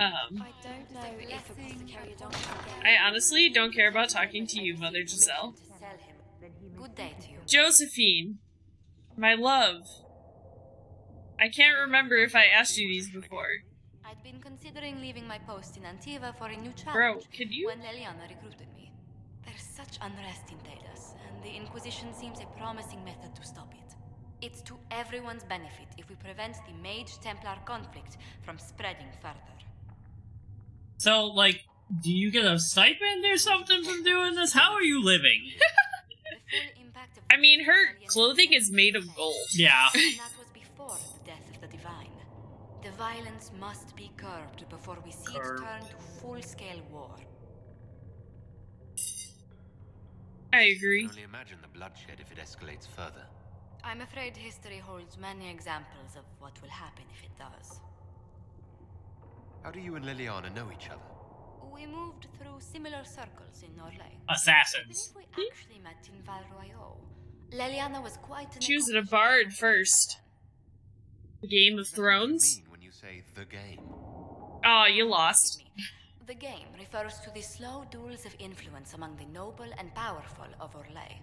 I don't know if it was to carry a donkey again. I honestly don't care about talking to you, Mother Giselle. Good day to you. Josephine, my love. I can't remember if I asked you these before. I'd been considering leaving my post in Antiva for a new challenge. Bro, could you? When Leliana recruited me. There's such unrest in Thedas, and the Inquisition seems a promising method to stop it. It's to everyone's benefit if we prevent the Mage-Templar conflict from spreading further. So, like, do you get a stipend or something from doing this? How are you living? I mean, her clothing is made of gold. Yeah. And that was before the death of the Divine. The violence must be curbed before we see it turn to full-scale war. I agree. I can only imagine the bloodshed if it escalates further. I'm afraid history holds many examples of what will happen if it does. How do you and Liliana know each other? We moved through similar circles in Orlais. Assassins. I believe we actually met in Val Royaux. Leliana was quite an She was a accomplished bard dancer first. The Game of What Thrones. do you mean when you say the game? Oh, you lost. Excuse me. The game refers to the slow duels of influence among the noble and powerful of Orlais.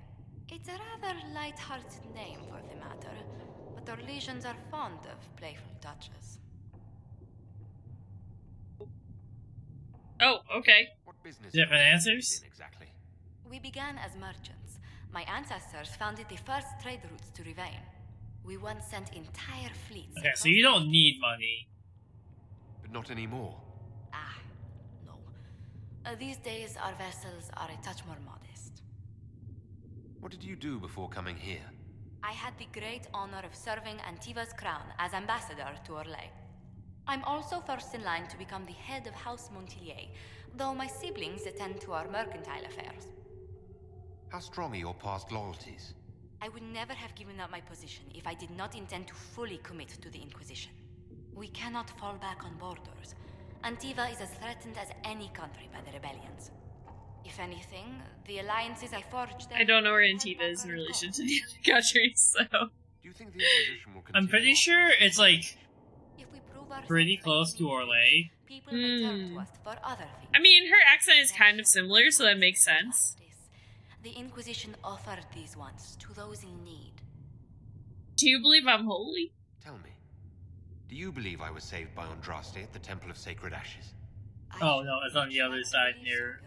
It's a rather light-hearted name for the matter, but Orlesians are fond of playful touches. Oh, okay. What business Different are you answers? in exactly? We began as merchants. My ancestors founded the first trade routes to Rivain. We once sent entire fleets. Okay, so you don't need money. But not anymore. Ah, no. These days, our vessels are a touch more modest. What did you do before coming here? I had the great honor of serving Antiva's crown as ambassador to Orlais. I'm also first in line to become the head of House Montilier, though my siblings attend to our mercantile affairs. How strong are your past loyalties? I would never have given up my position if I did not intend to fully commit to the Inquisition. We cannot fall back on borders. Antiva is as threatened as any country by the rebellions. If anything, the alliances I forged there... I don't know where Antiva is in relation to the other countries, so... Do you think the Inquisition will continue? I'm pretty sure it's like If we prove ourselves pretty close to Orlais. people may turn to us for other things. I mean, her accent is kind of similar, so that makes sense. The Inquisition offered these ones to those in need. Do you believe I'm holy? Tell me, do you believe I was saved by Andraste at the Temple of Sacred Ashes? Oh no, it's on the other side near.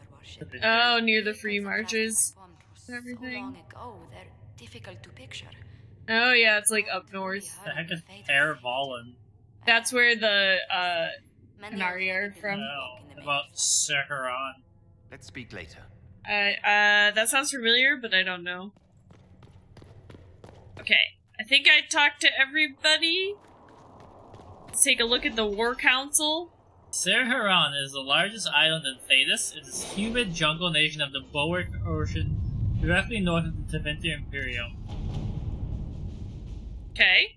Oh, near the free marches and everything. So long ago, they're difficult to picture. Oh yeah, it's like up north. The heck is Terravolin? That's where the Many Canary are of them from. didn't No, walk in the about Mage. Seheran. Let's speak later. that sounds familiar, but I don't know. Okay, I think I talked to everybody. Let's take a look at the War Council. Seheran is the largest island in Thedas. It is a humid jungle nation of the Bowick Ocean, directly north of the Tevinter Imperium. Okay.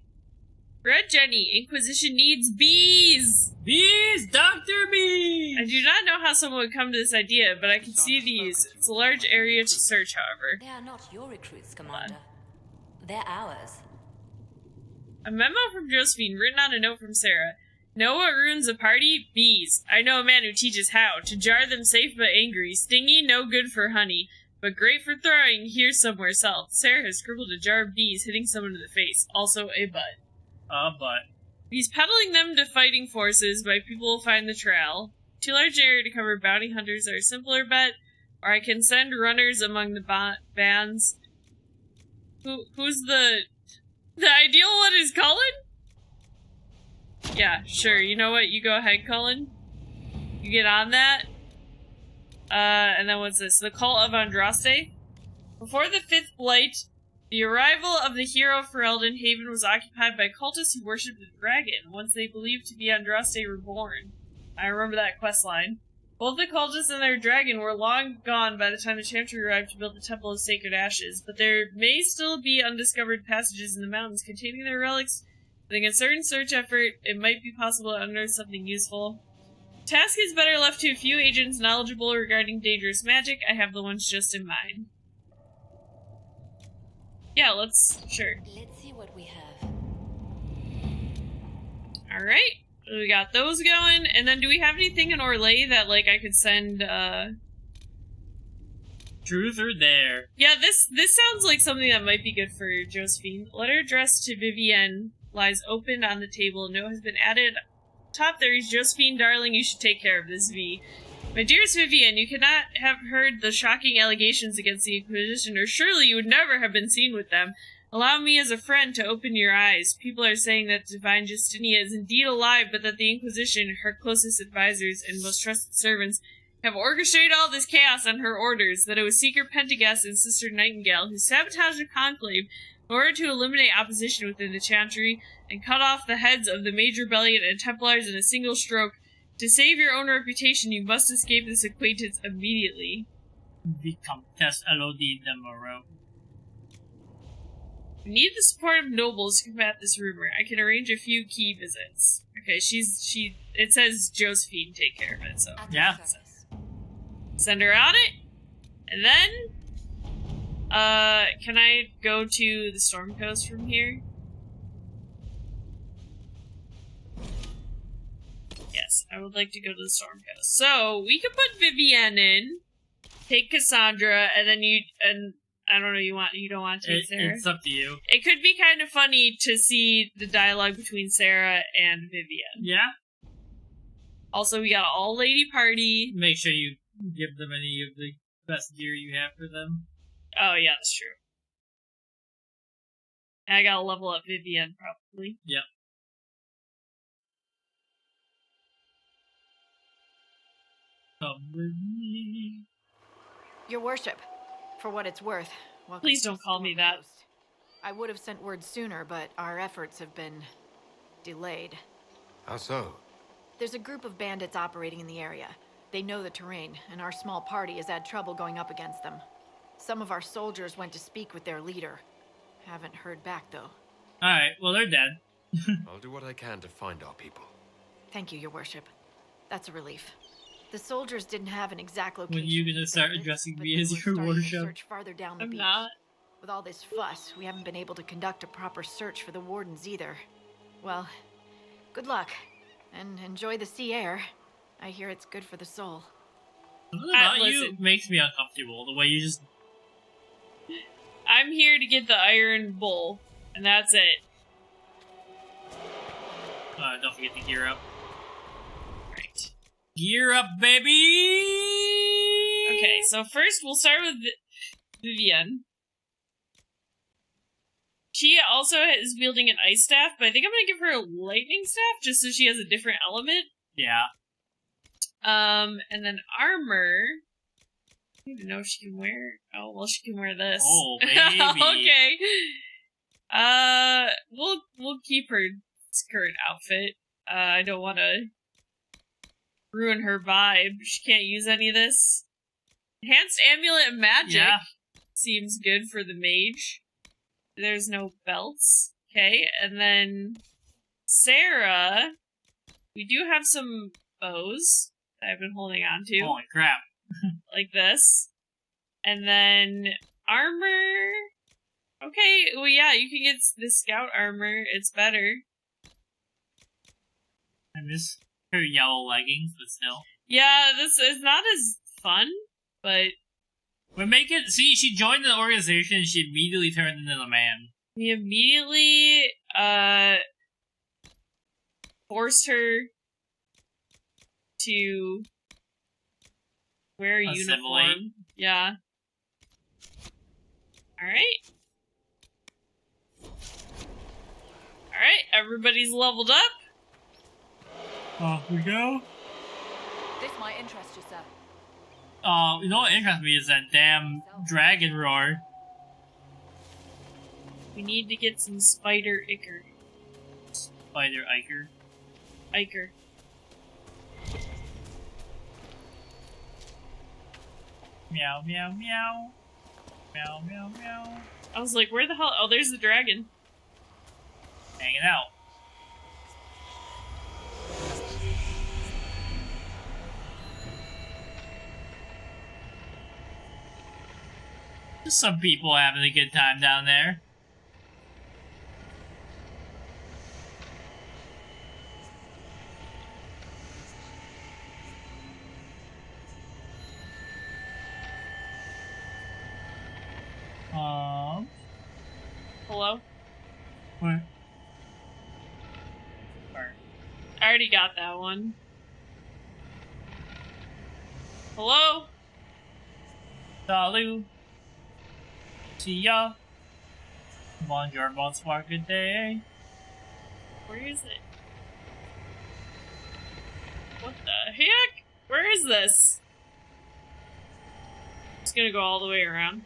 Red Jenny, Inquisition needs bees! Bees! Dr. Bees! I do not know how someone would come to this idea, but I can see these. It's a large area to search, however. They are not your recruits, Commander. They're ours. A memo from Josephine, written on a note from Sarah. Know what ruins a party? Bees. I know a man who teaches how. To jar them safe but angry. Stingy, no good for honey. But great for throwing, here somewhere south. Sarah has scribbled a jar of bees hitting someone in the face. Also a butt. But He's peddling them to fighting forces, but people will find the trail. Too large an area to cover bounty hunters are a simpler bet, or I can send runners among the bands. Who's the ideal one is Cullen? Yeah, sure. You know what? You go ahead, Cullen. You get on that. And then what's this? The Cult of Andraste? Before the Fifth Blight, the arrival of the hero Ferelden Haven was occupied by cultists who worshipped a dragon, once they believed to be Andraste reborn. I remember that quest line. Both the cultists and their dragon were long gone by the time the Chantry arrived to build the Temple of Sacred Ashes, but there may still be undiscovered passages in the mountains containing their relics. With a concerted search effort, it might be possible to unearth something useful. The task is better left to a few agents knowledgeable regarding dangerous magic. I have the ones just in mind. Sure. Let's see what we have. Alright. we got those going, and then do we have anything in Orlais that, like, I could send, Truth or dare? Yeah, this sounds like something that might be good for Josephine. Letter addressed to Vivienne lies open on the table. Note has been added. Top there is Josephine, darling, you should take care of this, V. My dearest Vivienne, you cannot have heard the shocking allegations against the Inquisition, or surely you would never have been seen with them. Allow me as a friend to open your eyes. People are saying that Divine Justinia is indeed alive, but that the Inquisition, her closest advisors and most trusted servants, have orchestrated all this chaos on her orders, that it was Seeker Pentagast and Sister Nightingale who sabotaged the Conclave in order to eliminate opposition within the Chantry and cut off the heads of the Mage Rebellion and Templars in a single stroke. To save your own reputation, you must escape this acquaintance immediately. The Comtesse Elodie de Moreau. We need the support of nobles to combat this rumor. I can arrange a few key visits. Okay, it says Josephine take care of it, so. Yeah. Send her on it. And then, can I go to the Storm Coast from here? Yes, I would like to go to the Storm Coast. So, we could put Vivienne in, take Cassandra, and then I don't know, you don't want to take Sarah? It's up to you. It could be kind of funny to see the dialogue between Sarah and Vivienne. Yeah. Also, we got an all-lady party. Make sure you give them any of the best gear you have for them. Oh, yeah, that's true. And I gotta level up Vivienne, probably. Yep. Come with me. Your worship, for what it's worth. Welcome Please to don't call me Storm that. Coast. I would have sent word sooner, but our efforts have been delayed. How so? There's a group of bandits operating in the area. They know the terrain, and our small party has had trouble going up against them. Some of our soldiers went to speak with their leader. Haven't heard back, though. Alright, well, they're dead. I'll do what I can to find our people. Thank you, your worship. That's a relief. The soldiers didn't have an exact location. When you gonna start bandits, addressing but me they as were your starting to worship? search farther down the I'm beach. not. With all this fuss, we haven't been able to conduct a proper search for the wardens either. Well, good luck. And enjoy the sea air. I hear it's good for the soul. Something about you listen. makes me uncomfortable. The way you just... I'm here to get the Iron Bull, and that's it. don't forget to gear up. Right. Gear up, baby! Okay, so first we'll start with Vivienne. She also is wielding an ice staff, but I think I'm gonna give her a lightning staff just so she has a different element. Yeah. And then armor. I don't even know if she can wear. Oh, well, she can wear this. Oh, baby. Okay. We'll keep her current outfit. I don't want to ruin her vibe. She can't use any of this. Enhanced amulet of magic seems good for the mage. There's no belts. Okay, and then Sarah, we do have some bows that I've been holding on to. Holy crap. Like this. And then armor. Okay, well yeah, you can get the scout armor. It's better. I miss her yellow leggings, but still. Yeah, this is not as fun, but We make it. See, she joined the organization and she immediately turned into the man. we immediately forced her to wear a Assimilate. uniform. Yeah. Alright. Alright, everybody's leveled up. Off we go. This might interest you, sir. You know what interests me is that damn dragon roar. We need to get some spider ichor. Spider Iker. Ichor. Meow, meow, meow. Meow, meow, meow. I was like, where the hell? Oh, there's the dragon. Hanging out. Just some people having a good time down there. Where? I already got that one. Hello? Salut. See ya. Bonjour, bonsoir, good day. Where is it? What the heck? Where is this? Just gonna go all the way around.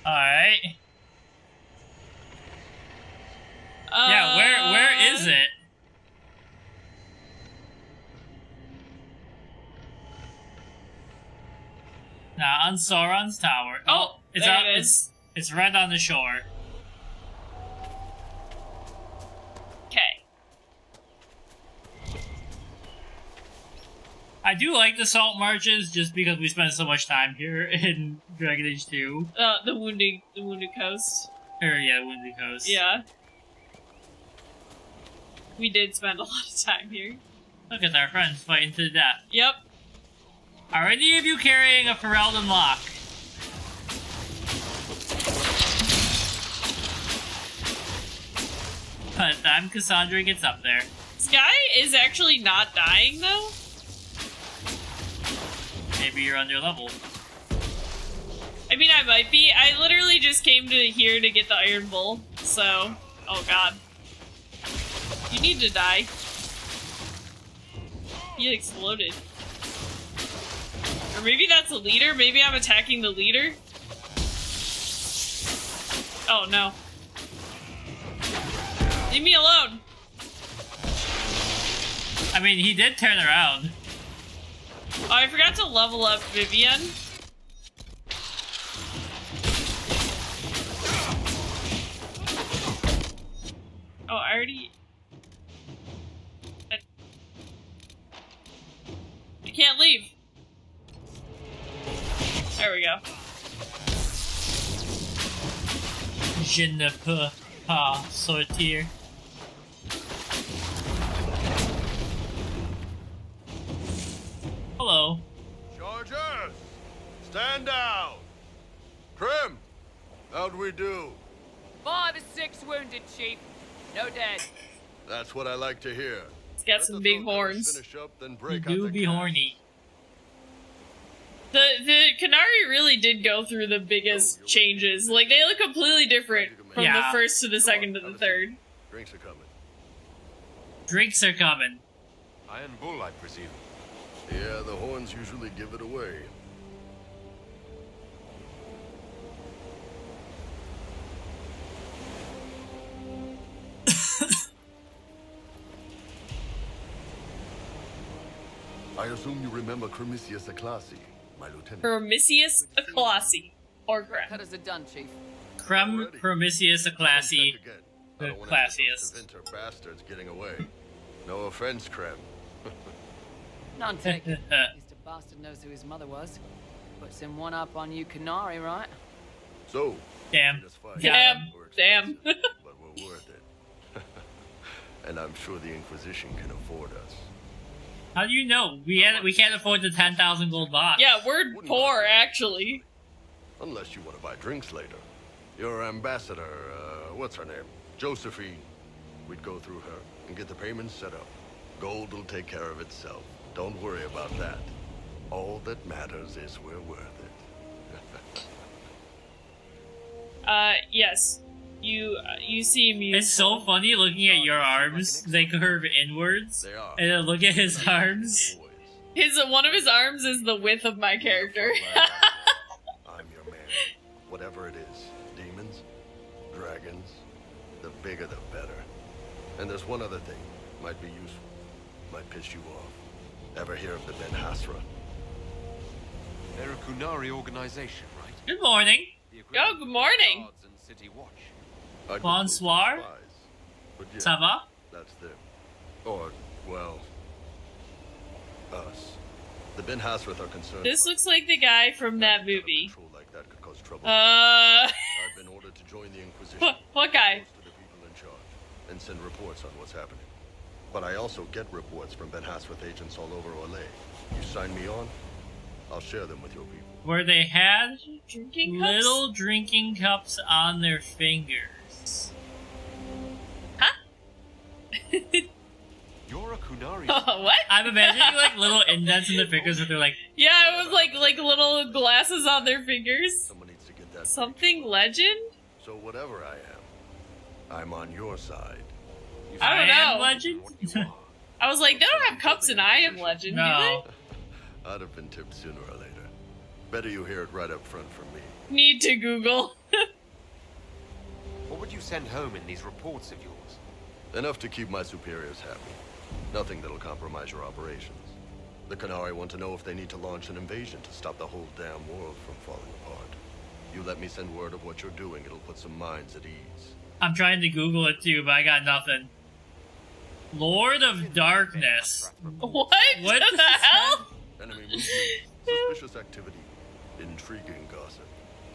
Alright. Yeah, where is it? Nah, on Sauron's tower. Oh, it's there out. it is. It's right on the shore. Okay. I do like the salt marshes just because we spend so much time here in Dragon Age 2. The wounded coast. Or yeah, Windy Coast. Yeah. We did spend a lot of time here. Look at our friends fighting to the death. Yep. Are any of you carrying a Ferelden lock? By the time Cassandra gets up there. This guy is actually not dying, though? Maybe you're on your level. I mean, I might be. I literally just came to here to get the Iron Bull, so... Oh, God. You need to die. He exploded. Or maybe that's a leader? Maybe I'm attacking the leader? Oh, no. Leave me alone! I mean, he did turn around. Oh, I forgot to level up Vivian. Oh, I already... I can't leave. There we go. Je ne peux pas sortir. Hello. Chargers! Stand down! Prim! How'd we do? 5 or 6 wounded, Chief. No dead. That's what I like to hear. He's got Let some the big throat cutters horns. Finish up, then You break out do the be cat. horny. The Canary really did go through the biggest changes. Like, they look completely different from the Yeah. first to the second to the third. Drinks are coming. Drinks are coming. Iron Bull, I presume. Yeah, the horns usually give it away. I assume you remember Cremisius Aclassi, my lieutenant. Promisius Aclassi. Or Grem. Cutters are done, Chief. Creme Promisius a classy. Check again. The I don't want any of classiest. those Tevinter bastards getting away. No offense, Krem. None taken. At least a bastard knows who his mother was. Puts him one up on you, Canary, right? So, Damn. this fight. Damn. We're Damn. expensive, but we're worth it. And I'm sure the Inquisition can afford us. How do you know? We can't afford the 10,000 gold box. Yeah, we're poor, actually. Unless you want to buy drinks later. Your ambassador, what's her name? Josephine. We'd go through her and get the payments set up. Gold will take care of itself. Don't worry about that. All that matters is we're worth it. Yes. You seem useful. It's so funny looking at your arms. They curve inwards. They are. And then look at his arms. Boys. One of his arms is the width of my character. I'm your man. Whatever it is. Demons, dragons, the bigger the better. And there's one other thing. Might be useful. Might piss you off. Ever hear of the Ben Hasra? They're a Kunari organization, right? Good morning. The Oh, good morning. Guards and City Watch. I'd Bonsoir. go for spies, but yeah, Ça va? that's them. Or, well, us. The Ben Hasrath are concerned. This looks like the guy from that movie. Control like that could cause trouble. Uh, I've been ordered to join the Inquisition. what guy? Close to the people in charge, and send reports on what's happening. But I also get reports from Ben Hasrath agents all over Orlais. You sign me on, I'll share them with your people. Where they had Drinking cups? little drinking cups on their fingers. You're a Kunari. What? I'm imagining like little indents in the fingers where they're like, Yeah, it was like little glasses on their fingers. Someone needs to get that. Something legend? So whatever I am, I'm on your side. You I don't am know. legend? what you are. I was like, they don't have cups in I Am Legend, No. do I'd have been tipped sooner or later. Better you hear it right up front from me. they? Need to Google. What would you send home in these reports of yours? Enough to keep my superiors happy. Nothing that'll compromise your operations. The Qunari want to know if they need to launch an invasion to stop the whole damn world from falling apart. You let me send word of what you're doing, it'll put some minds at ease. I'm trying to Google it too, but I got nothing. Lord of Darkness. What? What the hell? Enemy movement, suspicious activity, intriguing gossip.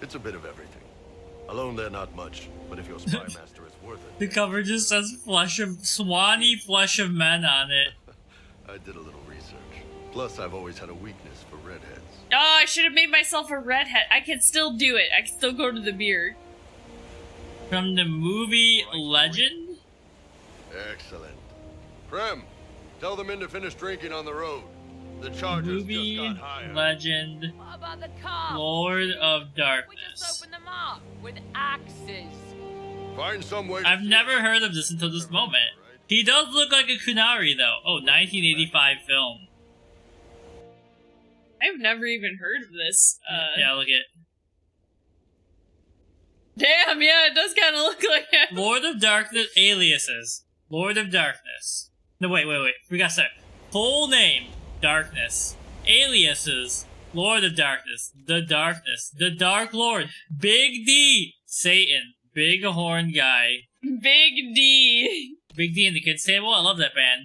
It's a bit of everything. Alone they're not much, but if your spy master is worth The it. cover just says Swanee flesh of men on it. I did a little research. Plus, I've always had a weakness for redheads. Oh, I should have made myself a redhead. I can still do it. I can still go to the beard. From the movie Legend? Excellent. Prem, tell the men to finish drinking on the road. The charges Movie just got higher. Legend. What about the car? Lord of We just Darkness. opened them up with axes. Find some way to I've keep never it. heard of this until this moment. He does look like a Kunari though. Oh, 1985 film. I've never even heard of this. Yeah, look at Damn, yeah, it does kind of look like it. Lord of Darkness aliases. Lord of Darkness. No, wait. We got to start. Full name: Darkness. Aliases: Lord of Darkness. The Darkness. The Dark Lord. Big D. Satan. Big horn guy. Big D. Big D and the Kids Table. I love that band.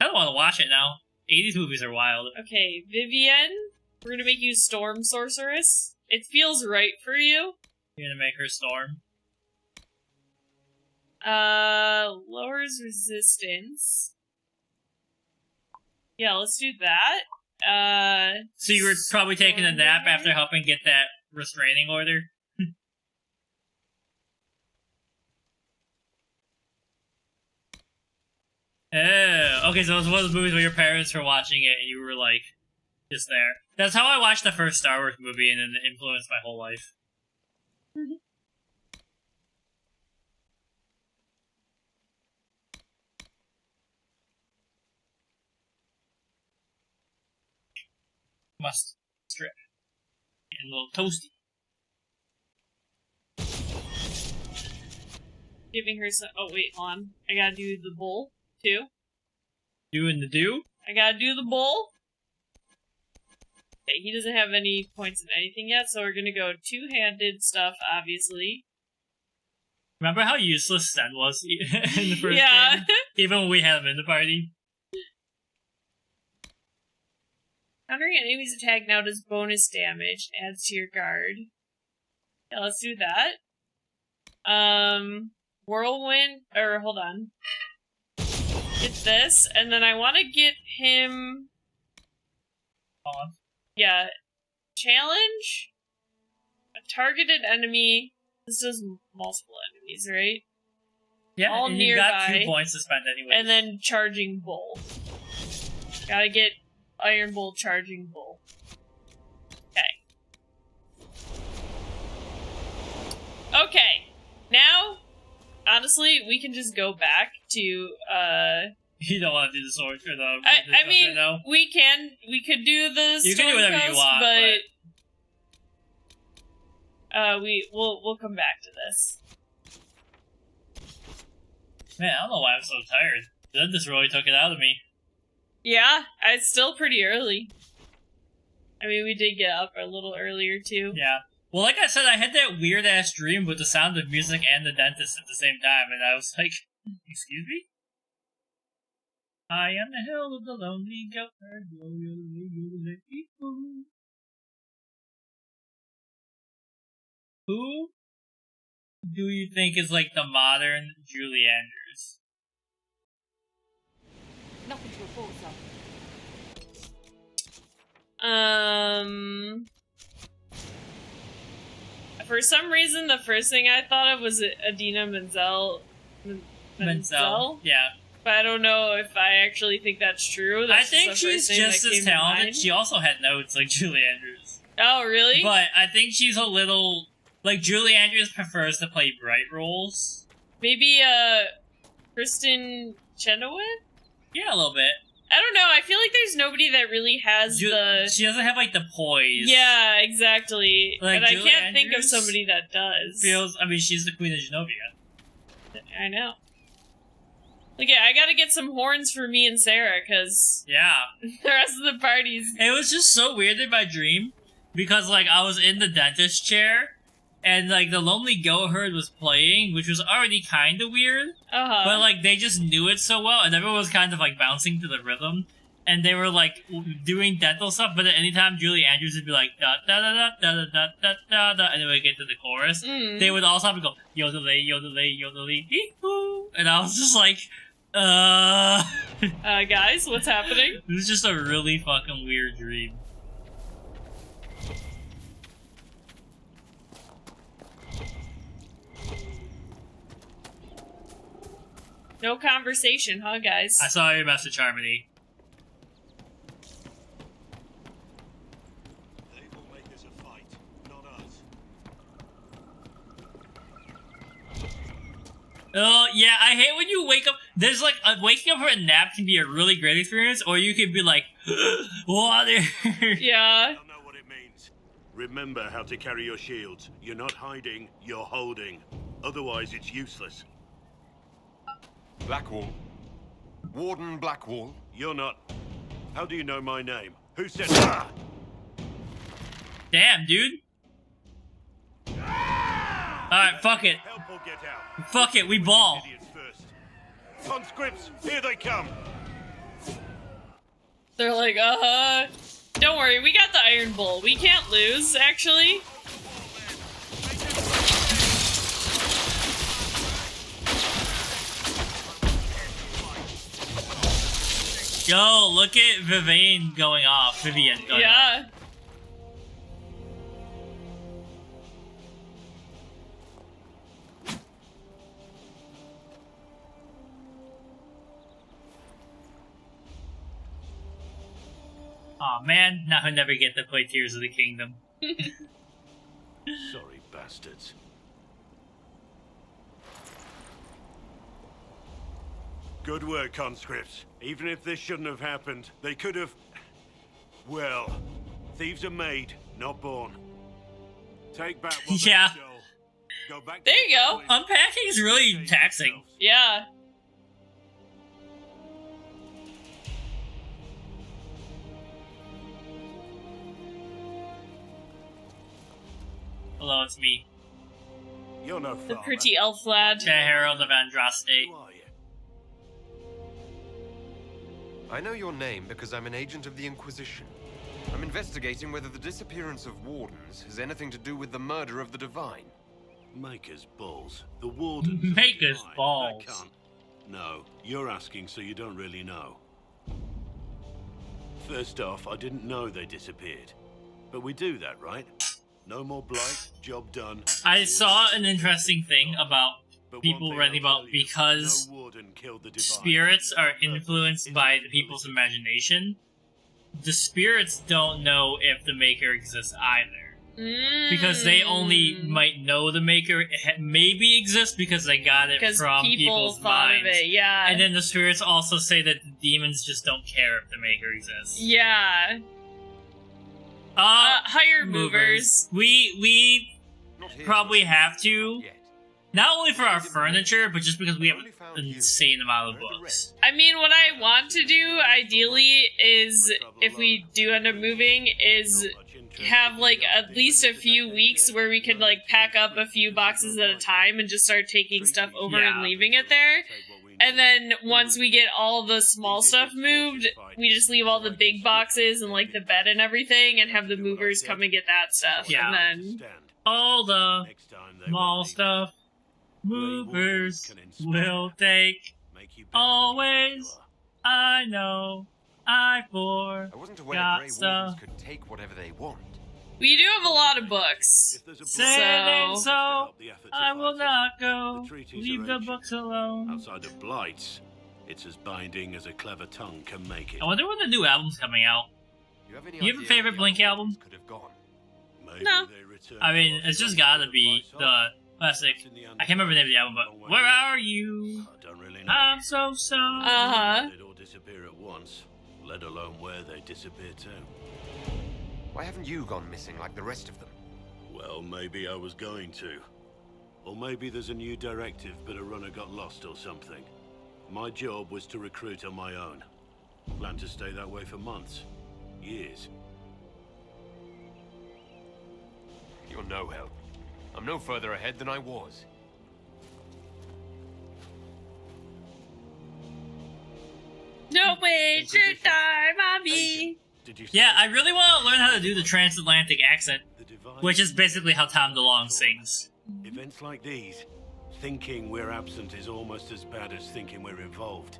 I don't want to watch it now. 80s movies are wild. Okay, Vivienne, we're gonna make you Storm Sorceress. It feels right for you. You're gonna make her storm. Lowers resistance. Yeah, let's do that. So you were probably taking a nap after helping get that restraining order? Oh, okay, so it was one of those movies where your parents were watching it and you were like, just there. That's how I watched the first Star Wars movie and then it influenced my whole life. Must strip. And a little toasty. Giving her some. Oh, wait, hold on. I gotta do the bowl, too. Doing the do? I gotta do the bowl. Okay, he doesn't have any points in anything yet, so we're gonna go two-handed stuff, obviously. Remember how useless Sen was in the first Yeah. game? Even when we had him in the party? Countering an enemy's attack now does bonus damage. Adds to your guard. Yeah, let's do that. Whirlwind, or hold on. Get this, and then I want to get him. On. Yeah, challenge a targeted enemy. This does multiple enemies, right? Yeah, All and you've got nearby. 2 points to spend anyway. And then charging bull. Gotta get Iron Bull charging bull. Okay. Now, honestly, we can just go back to, You don't want to do the sword or the... I mean, no? we could do the You can do whatever you Stormcast, want, we'll come back to this. Man, I don't know why I'm so tired. That just really took it out of me. Yeah, it's still pretty early. I mean, we did get up a little earlier, too. Yeah. Well, like I said, I had that weird-ass dream with the sound of music and the dentist at the same time, and I was like, excuse me? I am the hell of the lonely goat. Who do you think is like the modern Julie Andrews? Nothing to report, sir. For some reason, the first thing I thought of was Adina Menzel. Menzel? Yeah. But I don't know if I actually think that's true. I That's think just the she's first name just that as came to talented. mind. She also had notes like Julie Andrews. Oh, really? But I think she's a little... Like, Julie Andrews prefers to play bright roles. Maybe, Kristen Chenoweth? Yeah, a little bit. I don't know. I feel like there's nobody that really has the... She doesn't have, like, the poise. Yeah, exactly. Like, and I Julie can't think of Andrews somebody that does. I mean, she's the Queen of Genovia. I know. Look, I gotta get some horns for me and Sarah, because Yeah. the rest of the parties... It was just so weird in my dream, because, like, I was in the dentist chair, and, like, the Lonely Goat Herd was playing, which was already kind of weird, Uh-huh. but, like, they just knew it so well, and everyone was kind of, like, bouncing to the rhythm, and they were, like, doing dental stuff, but at any time Julie Andrews would be like, da-da-da-da-da-da-da-da-da, and then we'd get to the chorus, they would also have to go, yodelay, yodelay, yodelay, hee-hoo, and I was just like, guys, what's happening? It was just a really fucking weird dream. No conversation, huh, guys? I saw your message, Harmony. They will make us a fight, not us. Oh, yeah, I hate when you wake up. There's like, waking up for a nap can be a really great experience, or you could be like, water. Yeah. I don't know what it means. Remember how to carry your shields. You're not hiding, you're holding. Otherwise, it's useless. Blackwall. Warden Blackwall. You're not. How do you know my name? Who said that? Damn, dude. Alright, fuck it. Help or get out. Fuck it, we ball. Idiots first. Conscripts, here they come. They're like, don't worry, we got the Iron Bull. We can't lose, actually. Yo, look at Vivian going off. Yeah. Aw, man, now he'll never get to play Tears of the Kingdom. Sorry, bastards. Good work, conscripts. Even if this shouldn't have happened, they could have... Well, thieves are made, not born. Take back what Yeah. they stole. Go back to There you your go. families. Unpacking is really taxing. Yeah. Hello, it's me, You're no The farmer. pretty elf lad. the Herald of Andraste. Who are you? I know your name because I'm an agent of the Inquisition. I'm investigating whether the disappearance of wardens has anything to do with the murder of the Divine. Maker's balls. The wardens. Maker's Fine, balls. that can't. No, you're asking so you don't really know. First off, I didn't know they disappeared. But we do that, right? No more blight, job done. I saw an interesting thing about But one people thing writing I'll about tell you, because no warden killed the Divine. spirits are Purpose influenced is by in the people's politics. imagination. The spirits don't know if the Maker exists either. Because they only might know the Maker maybe exists because they got it Because from people people's thought minds. of it, yeah. And then the spirits also say that the demons just don't care if the Maker exists. Yeah. Higher movers. We Not here probably to have assist, to, not yet. not only for our furniture, but just because we have Only found an you. insane amount of Where are the books. rest? I mean, what I want to do, ideally, is, if we do end up moving, is have, like, at least a few weeks where we could, like, pack up a few boxes at a time and just start taking stuff over and Yeah. leaving it there. And then once we get all the small stuff moved, we just leave all the big boxes and, like, the bed and everything and have the movers come and get that stuff. Yeah. And then... All the small stuff movers will take. Always. I know. I wasn't aware forgot Grey stuff. Wardens could take whatever they want. We do have a lot of books. If there's a Saying So- so, the effort to I will fight it. not go. The treaties Leave are the ancient. books alone. Outside of blights, it's as binding as a clever tongue can make it. I wonder when the new album's coming out. You have any You have a idea favorite where the Blink other album? Wardens could have gone? Maybe No. they return I mean, to it's just us gotta from be the the classic. I can't remember the name of the album, but Where Are You? I don't really know. I'm so sorry. Uh-huh. They'd all disappear at once, let alone where they disappear to. Why haven't you gone missing like the rest of them? Well, maybe I was going to. Or maybe there's a new directive, but a runner got lost or something. My job was to recruit on my own. Plan to stay that way for months. Years. You're no help. I'm no further ahead than I was. No waste your time on me. Did you Yeah, say I really want to learn how to do the transatlantic accent, the divine- which is basically how Tom DeLonge sings. Events like these, thinking we're absent is almost as bad as thinking we're involved.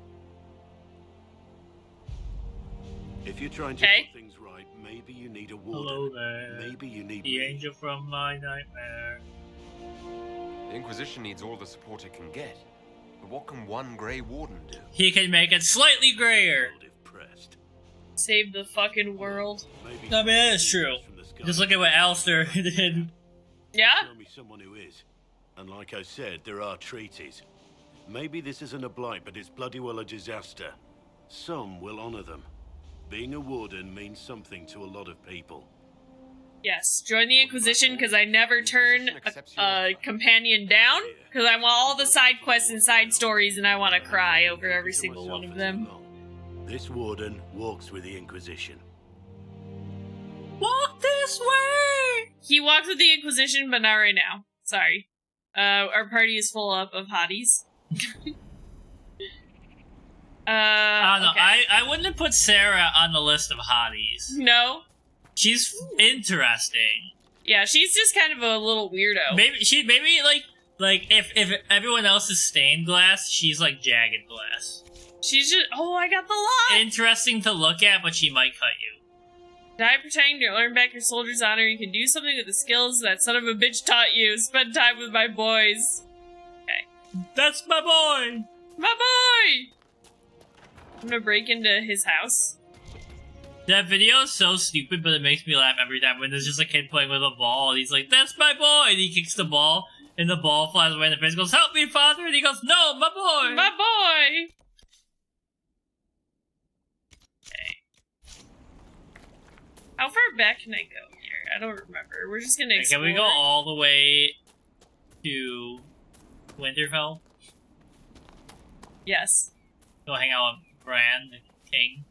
If you're trying to Okay. put things right, maybe you need a Hello warden. there, Maybe you need the me. angel from my nightmare. The Inquisition needs all the support it can get. But what can one Grey Warden do? He can make it slightly grayer. World if pressed. Save the fucking world. Maybe I mean, that is true. from the sky. Just look at what Alistair did. Yeah? Show me someone who is. And like I said, there are treaties. Maybe this isn't a blight, but it's bloody well a disaster. Some will honor them. Being a warden means something to a lot of people. Yes. Join the Inquisition because I never turn a companion down. Because I want all the side quests and side stories and I want to cry over every single one of them. This warden walks with the Inquisition. Walk this way! He walked with the Inquisition, but not right now. Sorry. Our party is full up of hotties. I don't know. Okay. I wouldn't have put Sarah on the list of hotties. No? She's interesting. Yeah, she's just kind of a little weirdo. Maybe like if everyone else is stained glass, she's like jagged glass. She's just... Oh, I got the lot! Interesting to look at, but she might cut you. Die pretending to earn back your soldier's honor. You can do something with the skills that son of a bitch taught you. Spend time with my boys. That's my boy! My boy! I'm gonna break into his house. That video is so stupid, but it makes me laugh every time when there's just a kid playing with a ball, and he's like, "That's my boy!" And he kicks the ball, and the ball flies away, and the face goes, "Help me, father!" And he goes, "No, my boy!" My boy! Okay. How far back can I go here? I don't remember. We're just gonna explore. Can we go all the way to Winterfell? Yes. Go hang out with Bran, the king.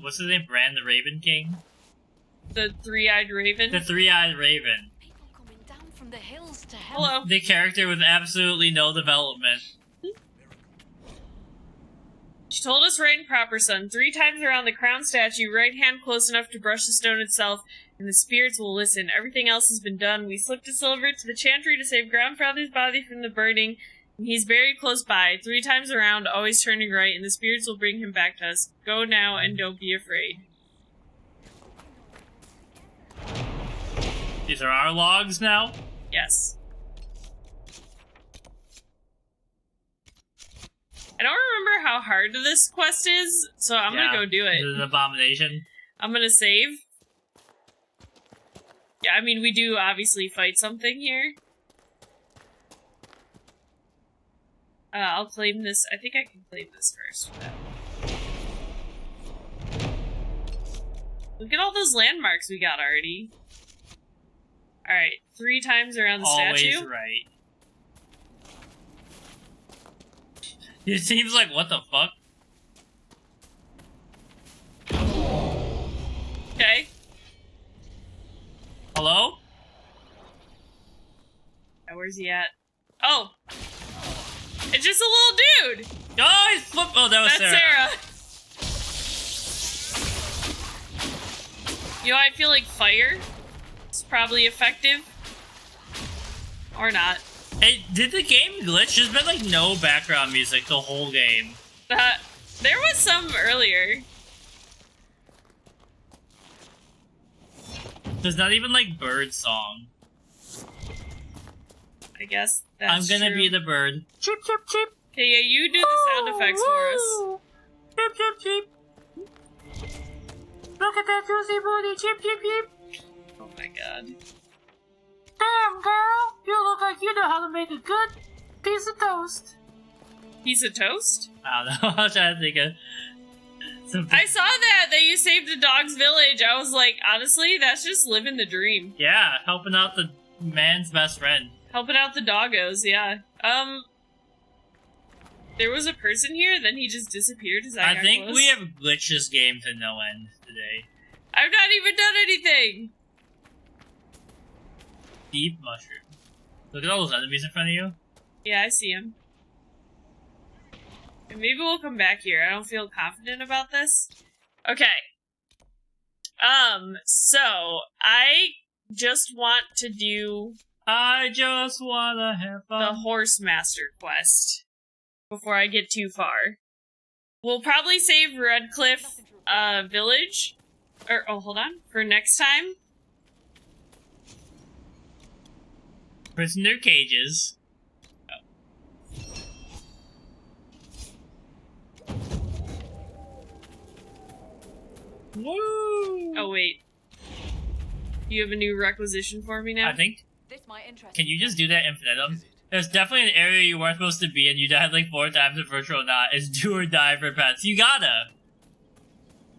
What's his name? Bran, the Raven King? The three-eyed raven. The three-eyed raven. People coming down from the hills to help. Hello. The character with absolutely no development. She told us right and proper, son. 3 times around the crown statue, right hand close enough to brush the stone itself, and the spirits will listen. Everything else has been done. We slipped a silver to the chantry to save Grandfather's body from the burning, and he's buried close by. 3 times around, always turning right, and the spirits will bring him back to us. Go now, and don't be afraid. These are our logs now? Yes. I don't remember how hard this quest is, so I'm gonna go do it. This is an abomination. I'm gonna save. Yeah, I mean, we do obviously fight something here. I'll claim this. I think I can claim this first. Look at all those landmarks we got already. Alright, 3 times around the statue. Always right. It seems like, what the fuck? Okay. Hello? Now, where's he at? Oh! It's just a little dude! Oh, he's flip. Oh, that was That's Sarah. You know, I feel like fire is probably effective. Or not. Hey, did the game glitch? There's been like no background music the whole game. There was some earlier. There's not even like bird song. I guess that's I'm gonna true. be the bird. Chip chip chip. Okay, yeah, you do the sound effects for us. Chip chip chip. Look at that juicy booty. Chip chip chip. Oh my god. Damn, girl, you look like you know how to make a good piece of toast. Piece of toast? I don't know. I was trying to think of something. I saw that you saved a dog's village. I was like, honestly, that's just living the dream. Yeah, helping out the man's best friend. Helping out the doggos, yeah. There was a person here, then he just disappeared as I got think close. we have glitched this game to no end today. I've not even done anything! Deep mushroom. Look at all those enemies in front of you. Yeah, I see him. And maybe we'll come back here. I don't feel confident about this. Okay. So, I just want to do I just wanna have fun. the Horse Master quest before I get too far. We'll probably save Redcliffe Village, or hold on, for next time. Prisoner cages. Woo! Oh wait, you have a new requisition for me now? I think. This might interest Can you just do that infinitum? There's definitely an area you weren't supposed to be and you died like 4 times in virtual not. It's do or die for pets. You gotta!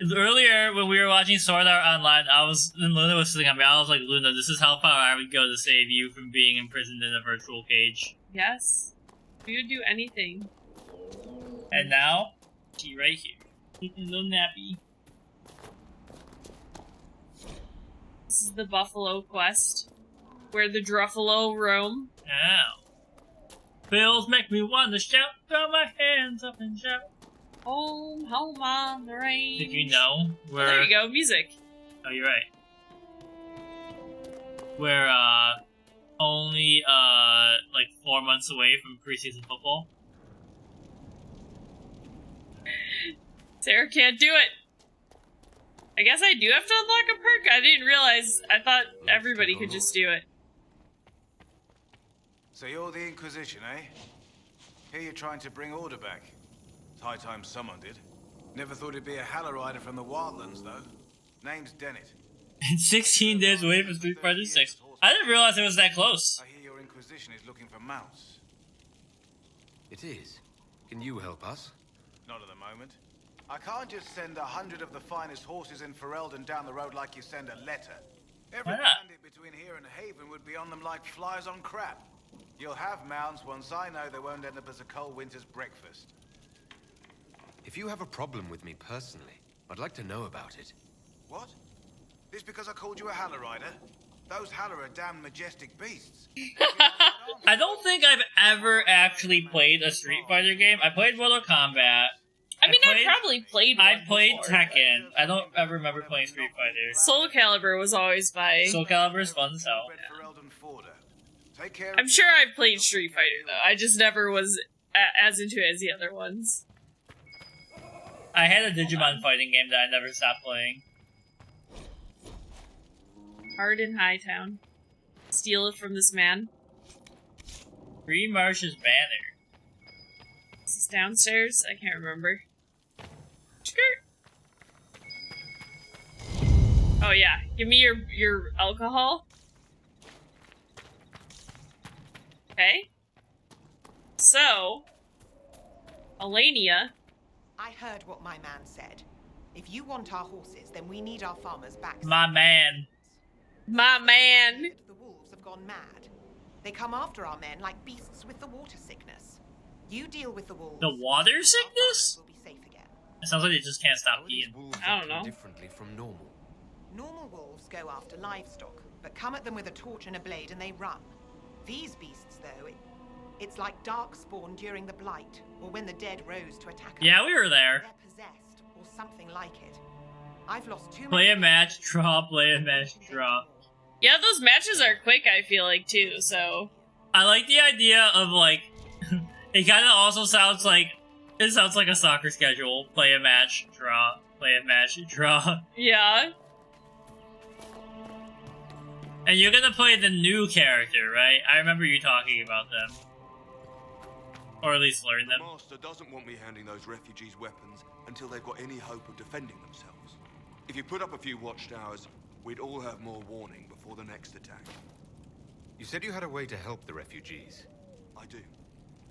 Earlier, when we were watching Sword Art Online, and Luna was sitting on me, I was like, Luna, this is how far I would go to save you from being imprisoned in a virtual cage. Yes. We would do anything. And now, she right here. Taking a little nappy. This is the Buffalo quest, where the Druffalo roam. Ow. Bills make me want to shout, throw my hands up and shout. Home, home on the range. Did you know Oh, there you go, music. Oh, you're right. We're, only, like 4 months away from preseason football. Sarah can't do it. I guess I do have to unlock a perk? I didn't realize. I thought everybody could just do it. So you're the Inquisition, eh? Here you're trying to bring order back. It's high time someone did. Never thought it'd be a Hallerrider from the Wildlands, though. Name's Dennett. And 16 days away from Street Fighter 6. I didn't realize it was that close. I hear your Inquisition is looking for mounts. It is. Can you help us? Not at the moment. I can't just send 100 of the finest horses in Ferelden down the road like you send a letter. Every Why not? bandit between here and Haven would be on them like flies on crap. You'll have mounts once I know they won't end up as a cold winter's breakfast. If you have a problem with me personally, I'd like to know about it. What? This because I called you a Hallerrider? Those Haller are damn majestic beasts. I don't think I've ever actually played a Street Fighter game. I played Mortal Kombat. I mean, I probably played one I played before. Tekken. I don't ever remember playing Street Fighter. Soul Calibur was always my... Soul Calibur's fun as hell. I'm sure I've played Street Fighter, though. I just never was as into it as the other ones. I had a Digimon fighting game that I never stopped playing. Hard in Hightown. Steal it from this man. Free Marsh's banner. Is this downstairs? I can't remember. Skirt. Oh yeah, give me your alcohol. Okay. So, Alania. I heard what my man said. If you want our horses, then we need our farmers back. My man. My man. The wolves have gone mad. They come after our men like beasts with the water sickness. You deal with the wolves. The water our sickness? farmers will be safe again. It sounds like they just can't stop How are these eating. wolves I don't acting know. differently from normal? Normal wolves go after livestock, but come at them with a torch and a blade and they run. These beasts, though, it's like darkspawn during the Blight, or when the dead rose to attack us. Yeah, we were there. They're possessed, or something like it. I've lost too Play many... a match, draw, play a match, draw. Yeah, those matches are quick, I feel like, too, so... I like the idea of, like, it kind of also sounds like, it sounds like a soccer schedule. Play a match, draw, play a match, draw. Yeah. And you're gonna play the new character, right? I remember you talking about them. Or at least learn them. The Master doesn't want me handing those refugees weapons until they've got any hope of defending themselves. If you put up a few watchtowers, we'd all have more warning before the next attack. You said you had a way to help the refugees. I do.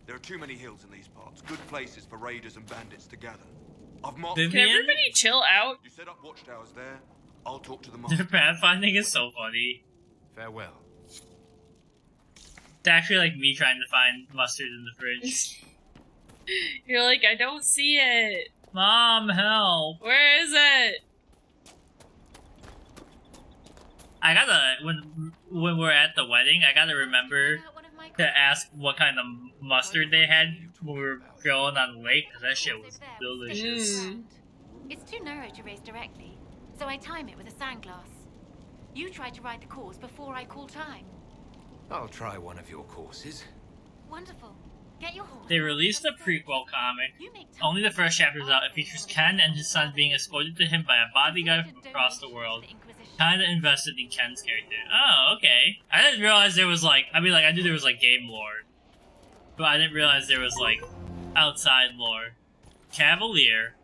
There are too many hills in these parts, good places for raiders and bandits to gather. I've marked... Vivian? Can everybody chill out? You set up watchtowers there, I'll talk to the Their Master. pathfinding is so funny. Farewell. It's actually like me trying to find mustard in the fridge. You're like, I don't see it. Mom, help. Where is it? I gotta, when we're at the wedding, I gotta remember to ask what kind of mustard they had when we were going on the lake, because that shit was delicious. It's too narrow to race directly, so I time it with a sandglass. You try to ride the course before I call time. I'll try one of your courses. Wonderful. Get your horse. They released a prequel comic. You make time. Only the first chapter is out. It features Ken and his son being escorted to him by a bodyguard from across the world. Kinda invested in Ken's character. Oh, okay. I didn't realize there was like, I mean like I knew there was like game lore. But I didn't realize there was like outside lore. Cavalier.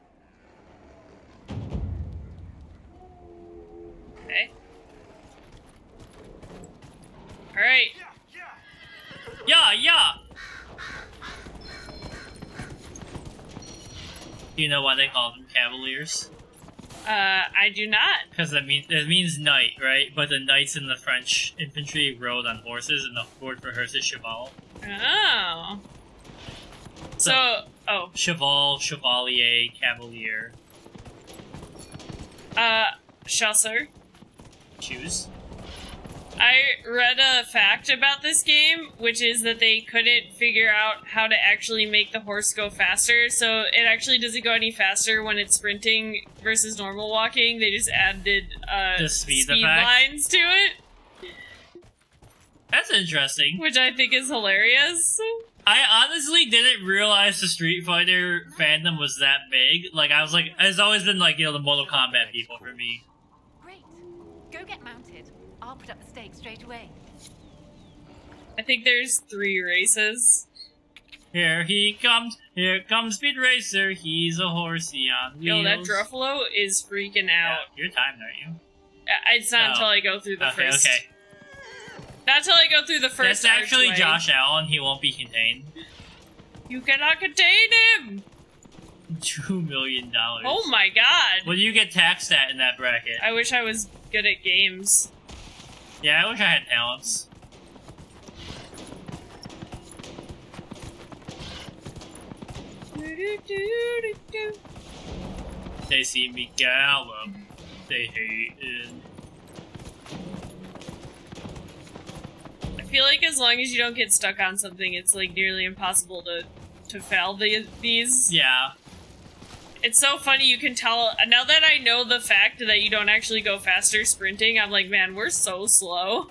Okay. Alright. Yeah! Do you know why they call them Cavaliers? I do not. Because it means knight, right? But the knights in the French infantry rode on horses, and the word for horse is cheval. Oh. So, oh. Cheval, chevalier, cavalier. Chasseur. Choose. I read a fact about this game, which is that they couldn't figure out how to actually make the horse go faster, so it actually doesn't go any faster when it's sprinting versus normal walking. They just added The speed lines to it, That's interesting. which I think is hilarious. I honestly didn't realize the Street Fighter fandom was that big. Like, I was like, it's always been like, you know, the Mortal Kombat people for me. Great. Go get mounted. I'll put up the stakes straight away. I think there's 3 races. Here comes Speed Racer, he's a horsey on wheels. Yo, that Druffalo is freaking out. Yeah, you're timed, aren't you? It's not until I go through the first. Okay. Not until I go through the first. That's actually archway. Josh Allen, he won't be contained. You cannot contain him! $2 million. Oh my god! What do you get taxed at in that bracket? I wish I was good at games. Yeah, I wish I had talents. They see me gallop. They hate it. I feel like as long as you don't get stuck on something, it's like nearly impossible to fail these. Yeah. It's so funny, you can tell, now that I know the fact that you don't actually go faster sprinting, I'm like, man, we're so slow.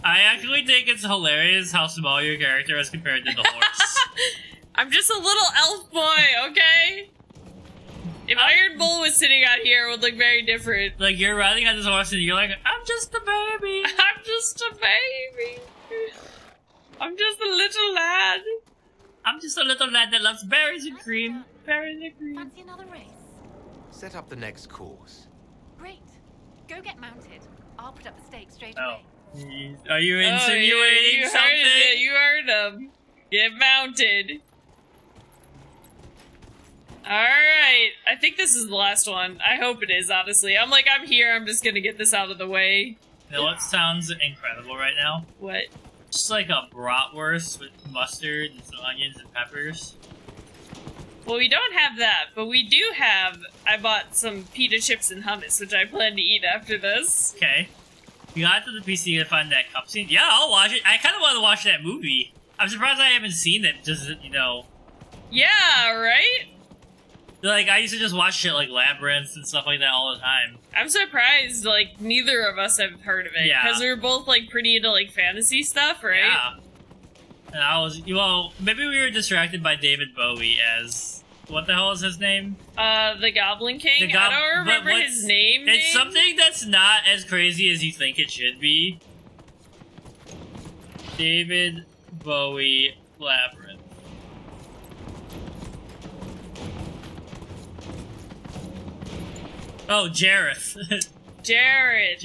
I actually think it's hilarious how small your character is compared to the horse. I'm just a little elf boy, okay? If Iron Bull was sitting out here, it would look very different. Like, you're riding on this horse and you're like, I'm just a baby. I'm just a baby. I'm just a little lad. I'm just a little lad that loves berries and cream. Berries and cream. Fancy another race? Set up the next course. Great. Go get mounted. I'll put up the stakes straight Oh. away. Are you Oh, yeah, insinuating you something? heard it. You heard him. Get mounted. Alright. I think this is the last one. I hope it is, honestly. I'm like, I'm here. I'm just gonna get this out of the way. You know what sounds incredible right now? What? Just like a bratwurst with mustard and some onions and peppers. Well, we don't have that, but we do have... I bought some pita chips and hummus, which I plan to eat after this. Okay. You got to the PC to find that cup scene? Yeah, I'll watch it. I kind of want to watch that movie. I'm surprised I haven't seen it, just, you know... Yeah, right? Like, I used to just watch shit like Labyrinth and stuff like that all the time. I'm surprised, like, neither of us have heard of it. Yeah. Because we were both, like, pretty into, like, fantasy stuff, right? Yeah. And I was... Well, maybe we were distracted by David Bowie as what the hell is his name? The Goblin King? I don't remember his name. It's something that's not as crazy as you think it should be. David Bowie Labyrinth. Oh, Jareth. Jared.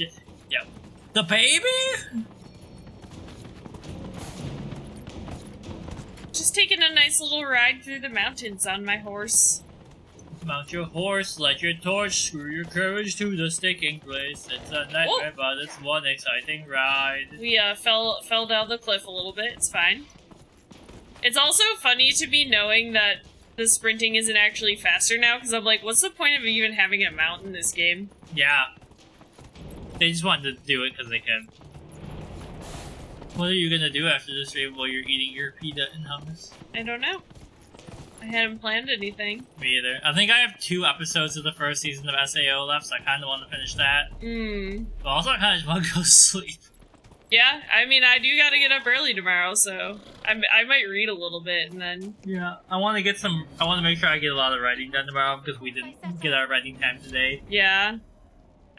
Yep. The baby? Just taking a nice little ride through the mountains on my horse. Mount your horse, light your torch, screw your courage to the sticking place. It's a nightmare, but it's one exciting ride. We fell down the cliff a little bit. It's fine. It's also funny to be knowing that the sprinting isn't actually faster now, because I'm like, what's the point of even having a mount in this game? Yeah. They just wanted to do it because they can. What are you gonna do after this stream while you're eating your pita and hummus? I don't know. I hadn't planned anything. Me either. I think I have 2 episodes of the first season of SAO left, so I kind of want to finish that. But also I kind of just want to go to sleep. Yeah, I mean, I do gotta get up early tomorrow, so I might read a little bit and then... Yeah, I want to make sure I get a lot of writing done tomorrow, because we didn't get our writing time today. Yeah.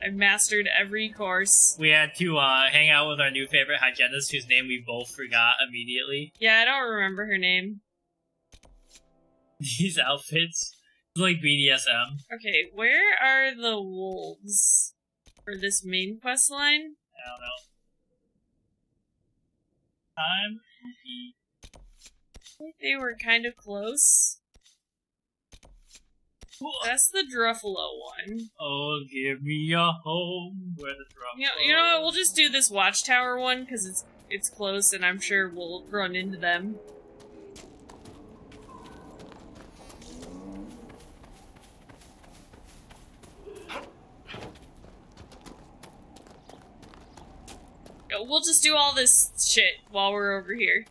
I've mastered every course. We had to hang out with our new favorite hygienist, whose name we both forgot immediately. Yeah, I don't remember her name. These outfits, it's like BDSM. Okay, where are the wolves for this main quest line? I don't know. Time. I think they were kind of close. That's the Druffalo one. Oh, give me a home where the Druffalo. You know what? We'll just do this Watchtower one because it's close, and I'm sure we'll run into them. We'll just do all this shit while we're over here.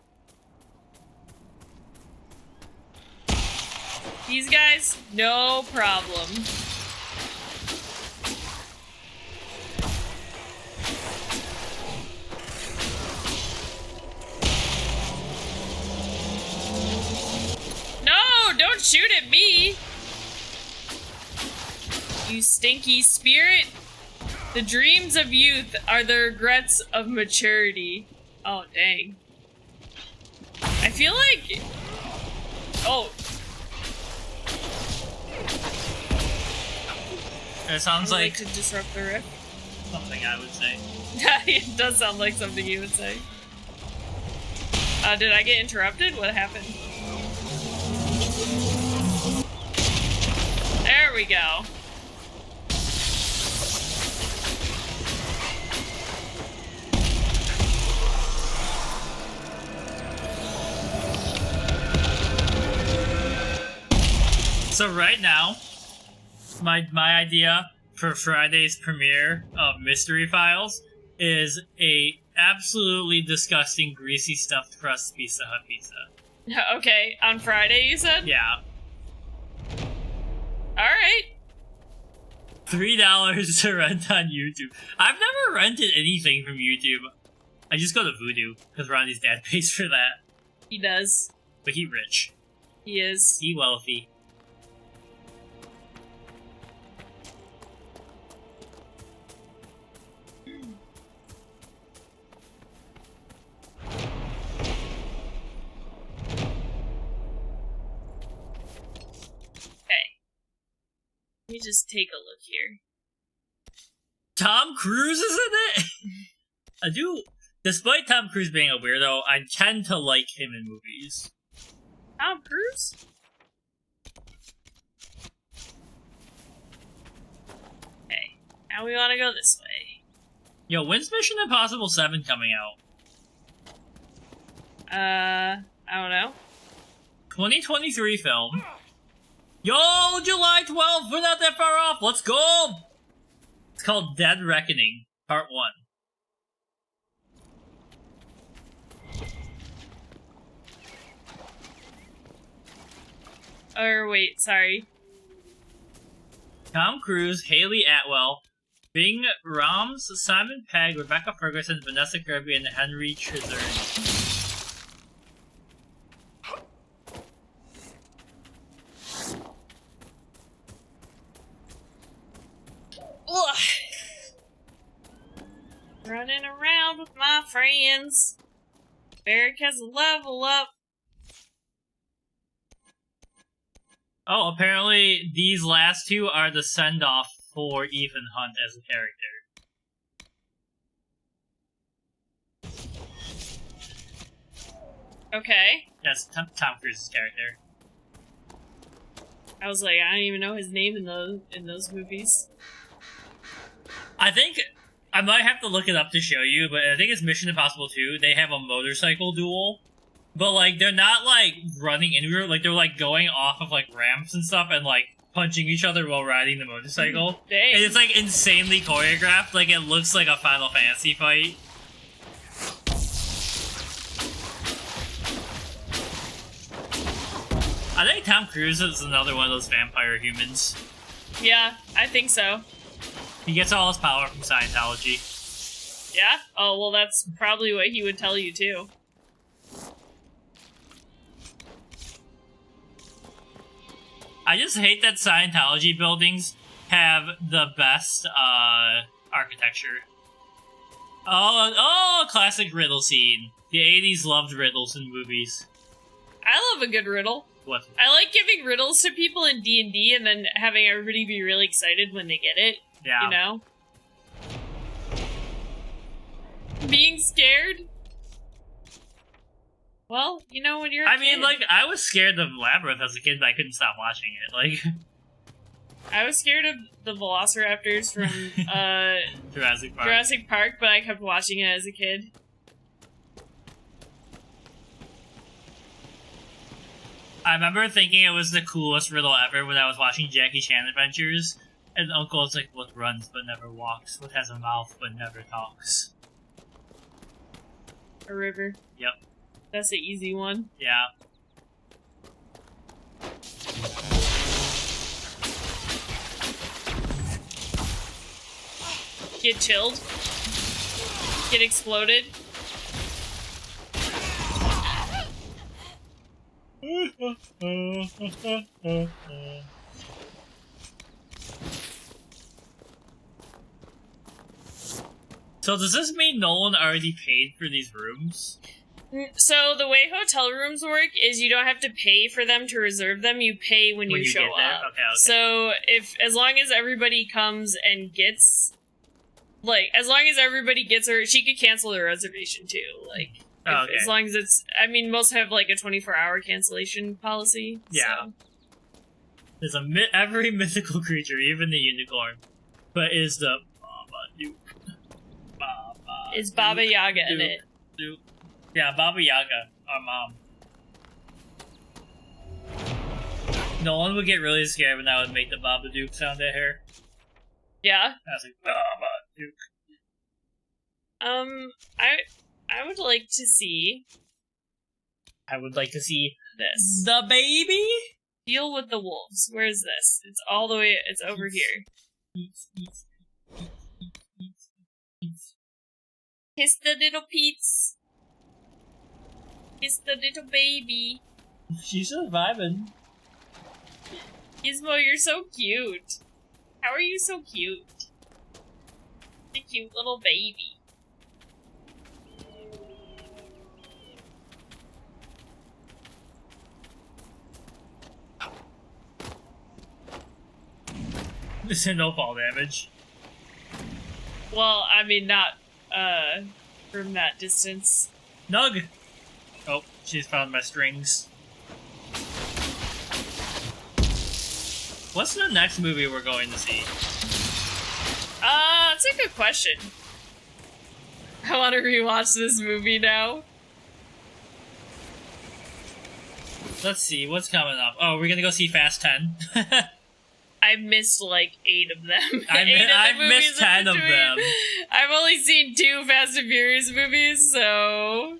These guys, no problem. No, don't shoot at me! You stinky spirit! The dreams of youth are the regrets of maturity. Oh, dang. I feel like... Oh. It sounds like to disrupt the rift. Something I would say. It does sound like something you would say. Did I get interrupted? What happened? There we go. So right now, my idea for Friday's premiere of Mystery Files is a absolutely disgusting greasy stuffed crust Pizza Hut pizza. Okay, on Friday you said? Yeah. Alright. $3 to rent on YouTube. I've never rented anything from YouTube. I just go to Voodoo, because Ronnie's dad pays for that. He does. But he rich. He is. He wealthy. Let me just take a look here. Tom Cruise is in it? I do. Despite Tom Cruise being a weirdo, I tend to like him in movies. Tom Cruise? Okay, now we want to go this way. Yo, when's Mission Impossible 7 coming out? I don't know. 2023 film. Yo, July 12th, we're not that far off, let's go! It's called Dead Reckoning, Part 1. Or wait, sorry. Tom Cruise, Haley Atwell, Bing Rams, Simon Pegg, Rebecca Ferguson, Vanessa Kirby, and Henry Trizard. around with my friends. Barrick has a level up. Oh, apparently these last two are the send-off for Ethan Hunt as a character. Okay. That's Tom Cruise's character. I was like, I don't even know his name in those movies. I think I might have to look it up to show you, but I think it's Mission Impossible 2. They have a motorcycle duel, but like they're not like running into it. Like they're like going off of like ramps and stuff and like punching each other while riding the motorcycle. Dang. And it's like insanely choreographed. Like it looks like a Final Fantasy fight. I think Tom Cruise is another one of those vampire humans. Yeah, I think so. He gets all his power from Scientology. Yeah? Oh, well, that's probably what he would tell you, too. I just hate that Scientology buildings have the best, architecture. Oh, classic riddle scene. The 80s loved riddles in movies. I love a good riddle. What? I like giving riddles to people in D&D and then having everybody be really excited when they get it. Yeah. You know? Being scared? Well, you know, when you're a I mean, kid. like, I was scared of Labyrinth as a kid, but I couldn't stop watching it. Like, I was scared of the Velociraptors from, Jurassic Park. Jurassic Park, but I kept watching it as a kid. I remember thinking it was the coolest riddle ever when I was watching Jackie Chan Adventures, and Uncle was like, what runs but never walks? What has a mouth but never talks? A river. Yep. That's an easy one. Yeah. Get chilled. Get exploded. So does this mean Nolan already paid for these rooms? So the way hotel rooms work is you don't have to pay for them to reserve them. You pay when you show get there? up. Okay. So as long as everybody comes and gets, like, as long as everybody gets her, she could cancel the reservation too. Like, as long as it's, I mean, most have like a 24-hour cancellation policy. Yeah. So. There's every mythical creature, even the unicorn, but is the Baba Duke. Is Baba Yaga in it? Duke. Yeah, Baba Yaga, our mom. Nolan would get really scared when I would make the Baba Duke sound at her. Yeah. I was like, Baba Duke. I would like to see. I would like to see this. The baby? Deal with the wolves. Where is this? It's all the way. It's over here. Kiss the little Pete's. Kiss the little baby. She's surviving. Gizmo, you're so cute. How are you so cute? The cute little baby. This is no fall damage. Well, I mean, not, from that distance. Nug! Oh, she's found my strings. What's the next movie we're going to see? That's a good question. I want to rewatch this movie now. Let's see, what's coming up? Oh, we're gonna go see Fast 10. I've missed like 8 of them. I've missed 10 of them. I've only seen 2 Fast and Furious movies, so...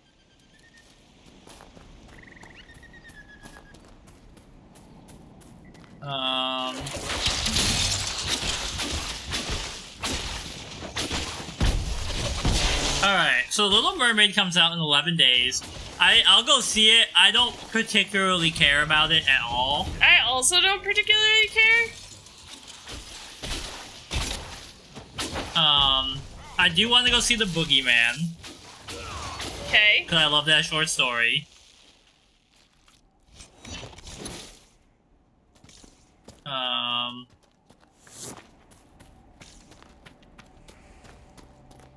Alright, so Little Mermaid comes out in 11 days. I'll go see it. I don't particularly care about it at all. I also don't particularly care. I do want to go see The Boogeyman. Okay. Because I love that short story.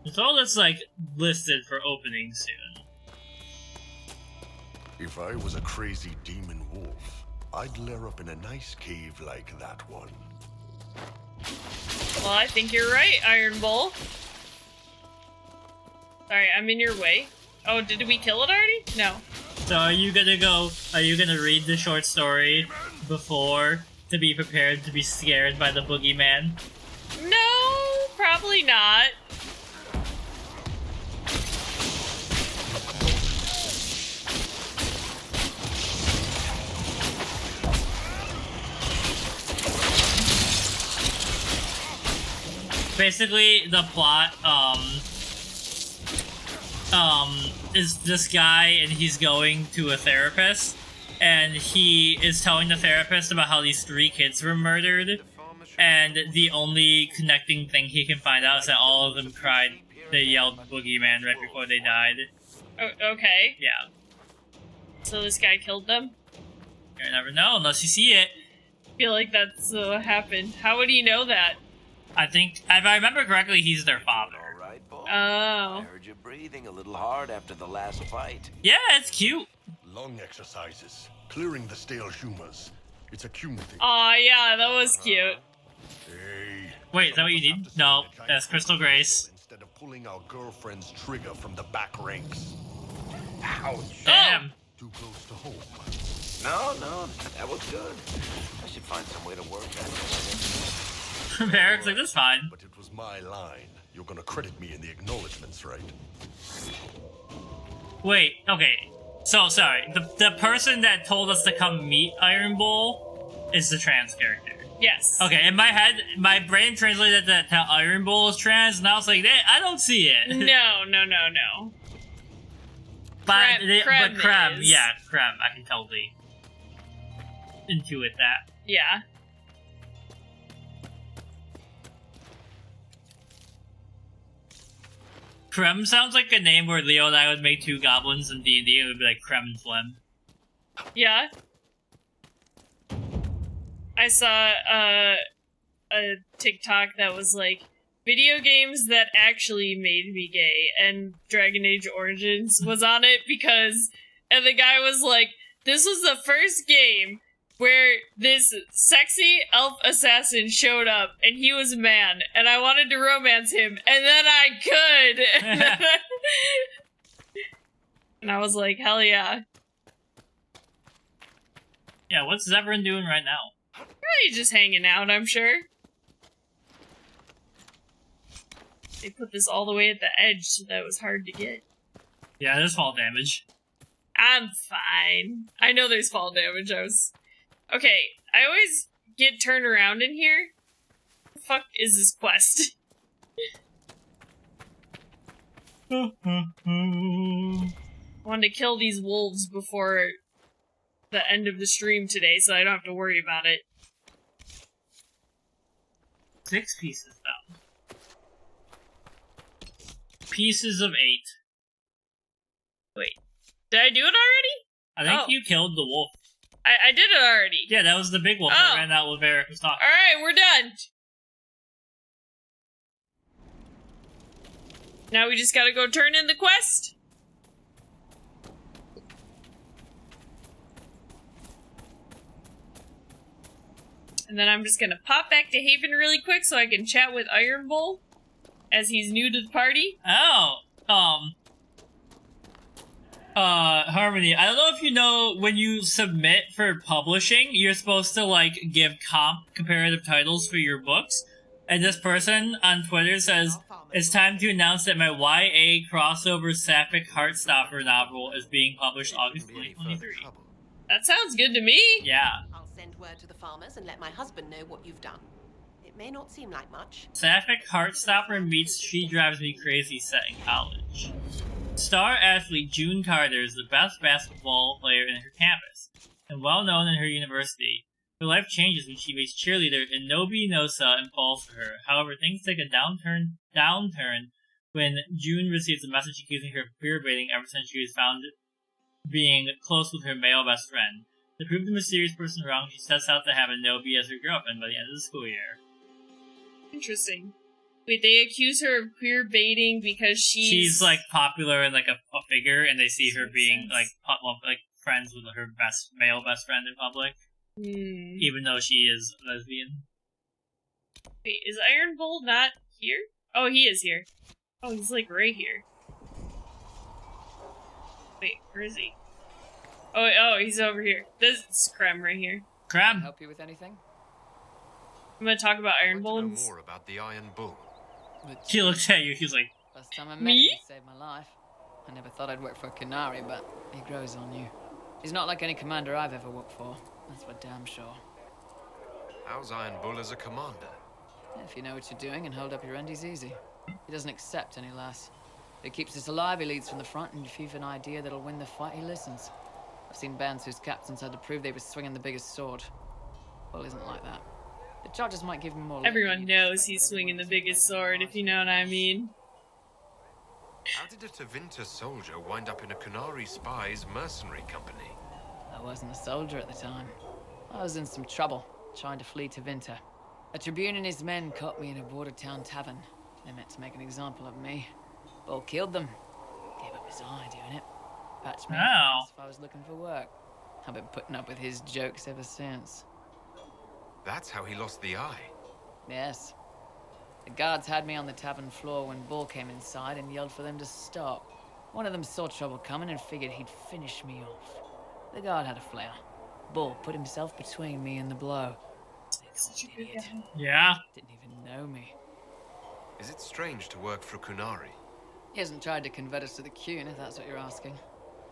It's all that's like listed for opening soon. If I was a crazy demon wolf, I'd lair up in a nice cave like that one. Well, I think you're right, Iron Bull. Sorry, I'm in your way. Oh, did we kill it already? No. So are you gonna read the short story before to be prepared to be scared by the boogeyman? No, probably not. Basically, the plot, is this guy and he's going to a therapist and he is telling the therapist about how these 3 kids were murdered, and the only connecting thing he can find out is that all of them cried, they yelled boogeyman right before they died. Okay. Yeah. So this guy killed them? You never know unless you see it. I feel like that's what happened. How would he know that? I think, if I remember correctly, he's their father. All right, boy. Oh. I heard you breathing a little hard after the last fight. Yeah, it's cute. Lung exercises, clearing the stale humors. It's a cumulative. Aw, yeah, that was cute. Hey. Wait, is that what you need? No, that's Crystal Grace. Instead of pulling our girlfriend's trigger from the back ranks. Ouch. Damn. Too close to home. No, that was good. I should find some way to work that. Eric's like, that's fine. But it was my line. You're gonna credit me in the acknowledgements, right? Wait, okay. So, sorry. The person that told us to come meet Iron Bull is the trans character. Yes. Okay, in my head, my brain translated that to Iron Bull is trans, and I was like, I don't see it. No. But Krem Krem, is. yeah, Krem, I can totally intuit that. Yeah. Krem sounds like a name where Leo and I would make 2 goblins in D&D, and it would be like Krem and Phlegm. Yeah. I saw a TikTok that was like, video games that actually made me gay, and Dragon Age Origins was on it and the guy was like, this was the first game where this sexy elf assassin showed up, and he was a man, and I wanted to romance him, and then I could! And I was like, hell yeah. Yeah, what's Zevran doing right now? Probably just hanging out, I'm sure. They put this all the way at the edge, so that was hard to get. Yeah, there's fall damage. I'm fine. I know there's fall damage, Okay, I always get turned around in here. What the fuck is this quest? I wanted to kill these wolves before the end of the stream today, so I don't have to worry about it. 6 pieces down. Pieces of 8. Wait, did I do it already? I think you killed the wolf. I did it already. Yeah, that was the big wolf that ran out while Varric was talking. Alright, we're done. Now we just gotta go turn in the quest. And then I'm just gonna pop back to Haven really quick so I can chat with Iron Bull, as he's new to the party. Oh, Harmony, I don't know if you know, when you submit for publishing, you're supposed to, like, give comparative titles for your books. And this person on Twitter says, it's time to announce that my YA crossover Sapphic Heartstopper novel is being published August 2023. That sounds good to me. Yeah. I'll send word to the farmers and let my husband know what you've done. It may not seem like much. Sapphic Heartstopper meets She Drives Me Crazy set in college. Star athlete June Carter is the best basketball player in her campus, and well known in her university. Her life changes when she meets cheerleader Inobi Nosa and falls for her. However, things take a downturn when June receives a message accusing her of queer-baiting ever since she was found being close with her male best friend. To prove the mysterious person wrong, she sets out to have Anobi as her girlfriend by the end of the school year. Interesting. Wait, they accuse her of queer baiting because she's like popular and like a figure, and they see her being like friends with her male best friend in public, even though she is lesbian. Wait, is Iron Bull not here? Oh, he is here. Oh, he's like right here. Wait, where is he? Oh, he's over here. This is Krem right here. Can I help you with anything? I'm gonna talk about Iron Bull. Know more about the Iron Bull. He looks at you. He's like, First time I met him, he saved my life. I never thought I'd work for a Canary, but he grows on you. He's not like any commander I've ever worked for. That's for damn sure. How's Iron Bull as a commander? If you know what you're doing and hold up your end, he's easy. He doesn't accept any less. If he keeps us alive, he leads from the front, and if you've an idea that'll win the fight, he listens. I've seen bands whose captains had to prove they were swinging the biggest sword. Bull isn't like that. The charges might give him more. Everyone knows he's swinging the biggest sword, if you know what I mean. How did a Tevinter soldier wind up in a Canary spy's mercenary company? I wasn't a soldier at the time. I was in some trouble, trying to flee Tevinter. A Tribune and his men caught me in a border town tavern. They meant to make an example of me. Bull killed them. Gave up his eye doing it. Patched me up if I was looking for work. I've been putting up with his jokes ever since. That's how he lost the eye. Yes. The guards had me on the tavern floor when Bull came inside and yelled for them to stop. One of them saw trouble coming and figured he'd finish me off. The guard had a flare. Bull put himself between me and the blow. Idiot. Yeah. Didn't even know me. Is it strange to work for Kunari? He hasn't tried to convert us to the Qun, if that's what you're asking.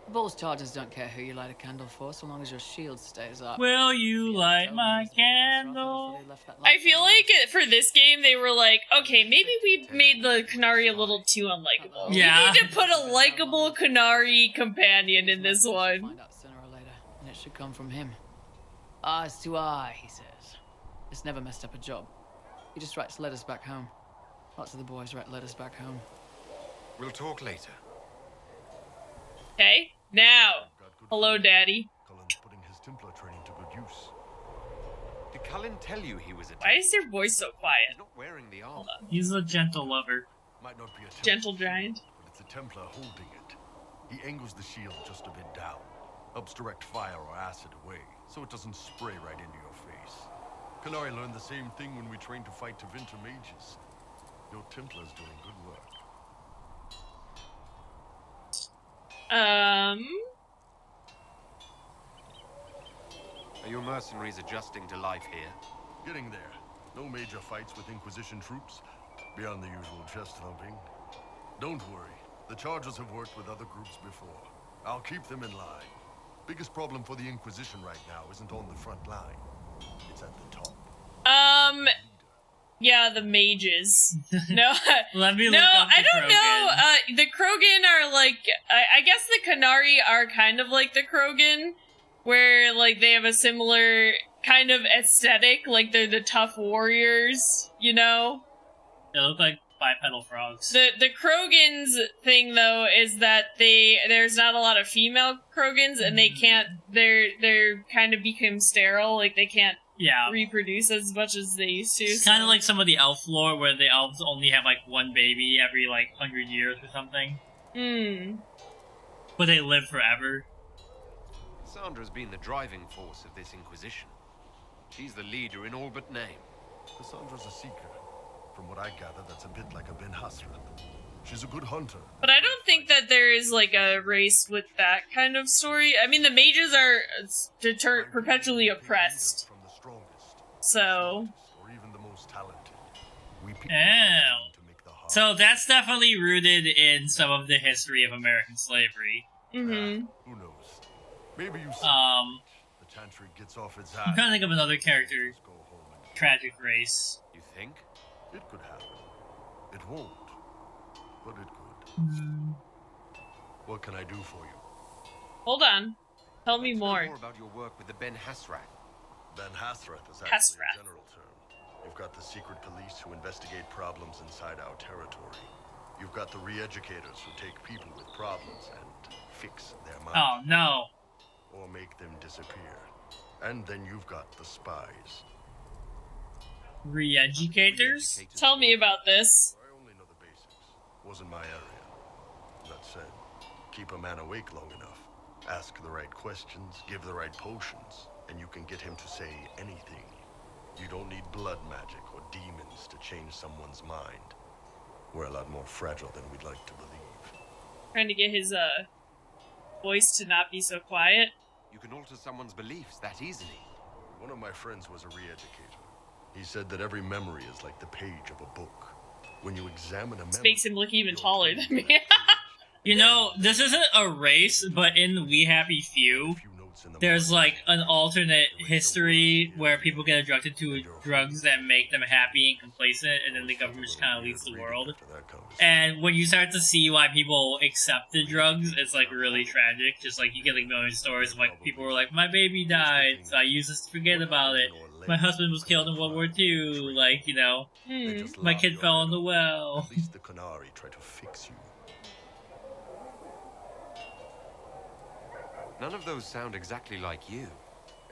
Bull's charges don't care who you light a candle for, so long as your shield stays up. Will you light my candle? I feel like for this game, they were like, okay, maybe we made the Canary a little too unlikable. Yeah. We need to put a likable Canary companion in this one. Find out sooner or later, and it should come from him. Eyes to eye, he says. It's never messed up a job. He just writes letters back home. Lots of the boys write letters back home. We'll talk later. Okay, now. Hello, Daddy. Cullen's putting his Templar training to good use. Did Cullen tell you he was a Why is your voice so quiet? He's not wearing the armor. He's a gentle lover. Might not be a Gentle giant. But it's a Templar holding it. He angles the shield just a bit down. Helps direct fire or acid away, so it doesn't spray right into your face. Canary learned the same thing when we trained to fight Tevinter mages. Your Templar's doing good work. Are your mercenaries adjusting to life here? Getting there. No major fights with Inquisition troops, beyond the usual chest thumping. Don't worry. The Chargers have worked with other groups before. I'll keep them in line. Biggest problem for the Inquisition right now isn't on the front line. It's at the top. Yeah, the mages. No, Let me look no, up the I don't Krogan. know. The Krogan are like, I guess the Canary are kind of like the Krogan, where like they have a similar kind of aesthetic, like they're the tough warriors, you know? They look like bipedal frogs. The Krogans thing though is that there's not a lot of female Krogans and they can't, they're kind of become sterile, like they can't reproduce as much as they used to. It's kind of like some of the elf lore where the elves only have like one baby every like 100 years or something. But they live forever. Cassandra's been the driving force of this Inquisition. She's the leader in all but name. Cassandra's a seeker. From what I gather, that's a bit like a Ben Hasrat. She's a good hunter. But I don't think that there is like a race with that kind of story. I mean, the mages are perpetually oppressed. From the strongest, So. or even the most talented. We pick Oh. to make the hard. So that's definitely rooted in some of the history of American slavery. Who knows? Maybe you see the Chantry gets off its ass. I'm trying to think of another character. Go home and Tragic race. You think? it could happen. It won't. But it could. What can I do for you? Hold on. Tell me Let's know more. more about your work with the Ben Hasrat. Ben Hasrat is actually Hasrat. a general term. You've got the secret police who investigate problems inside our territory. You've got the re-educators who take people with problems and fix their mind. Oh no. Or make them disappear. And then you've got the spies. Re-educators? Tell me about this. I only know the basics. Wasn't my area. That said, keep a man awake long enough. Ask the right questions, give the right potions, and you can get him to say anything. You don't need blood magic or demons to change someone's mind. We're a lot more fragile than we'd like to believe. Trying to get his voice to not be so quiet. You can alter someone's beliefs that easily. One of my friends was a re-educator. He said that every memory is like the page of a book. When you examine a memory, This makes him look even taller than me. You know, this isn't a race, but in We Happy Few, there's like an alternate history where people get addicted to drugs that make them happy and complacent, and then the government just kind of leads the world. And when you start to see why people accept the drugs, it's like really tragic. Just like you get like million stories of like people were like, my baby died, so I used this to forget about it. My husband was killed in World War II. Like, you know, my kid fell in the well. At least the Qunari try to fix you. None of those sound exactly like you.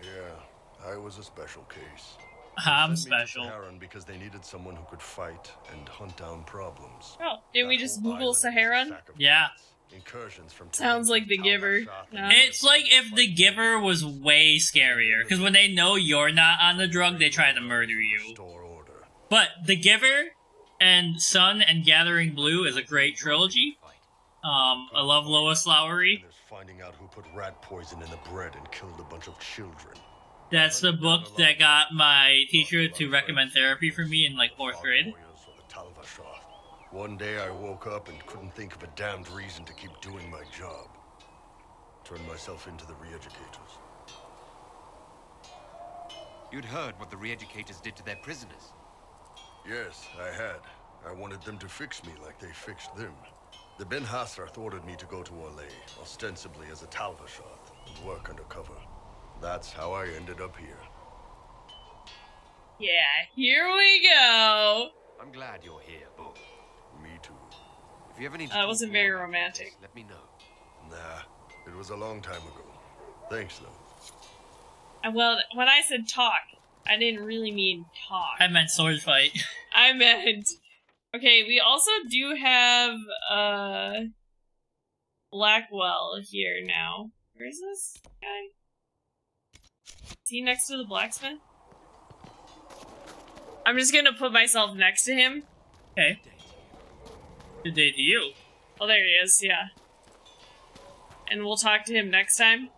Yeah, I was a special case. I'm They sent me to special. Saharan because they needed someone who could fight and hunt down problems. Oh, didn't we That just whole Google island was a Saharan? sack of Yeah. rats. Incursions from Sounds like The Giver. Yeah. It's like if The Giver was way scarier, because when they know you're not on the drug, they try to murder you. Store order. But The Giver and Sun and Gathering Blue is a great trilogy. I love Lois Lowry. And there's finding out who put rat poison in the bread and killed a bunch of children. That's the book that got my teacher to recommend therapy for me in like 4th grade. Warriors or the Talvashah. One day I woke up and couldn't think of a damned reason to keep doing my job. Turned myself into the re-educators. You'd heard what the re-educators did to their prisoners. Yes, I had. I wanted them to fix me like they fixed them. The Ben Hassrath ordered me to go to Orlais, ostensibly as a Talvashah, and work undercover. That's how I ended up here. Yeah, here we go. I'm glad you're here, Bull. Me too. If you ever need to That talk wasn't more very about romantic. this, let me know. Nah, it was a long time ago. Thanks, though. And well, when I said talk, I didn't really mean talk. I meant sword fight. I meant... Okay, we also do have, Blackwell here now. Where is this guy? Is he next to the blacksmith? I'm just gonna put myself next to him. Okay. Good day to you. Oh, there he is, yeah. And we'll talk to him next time.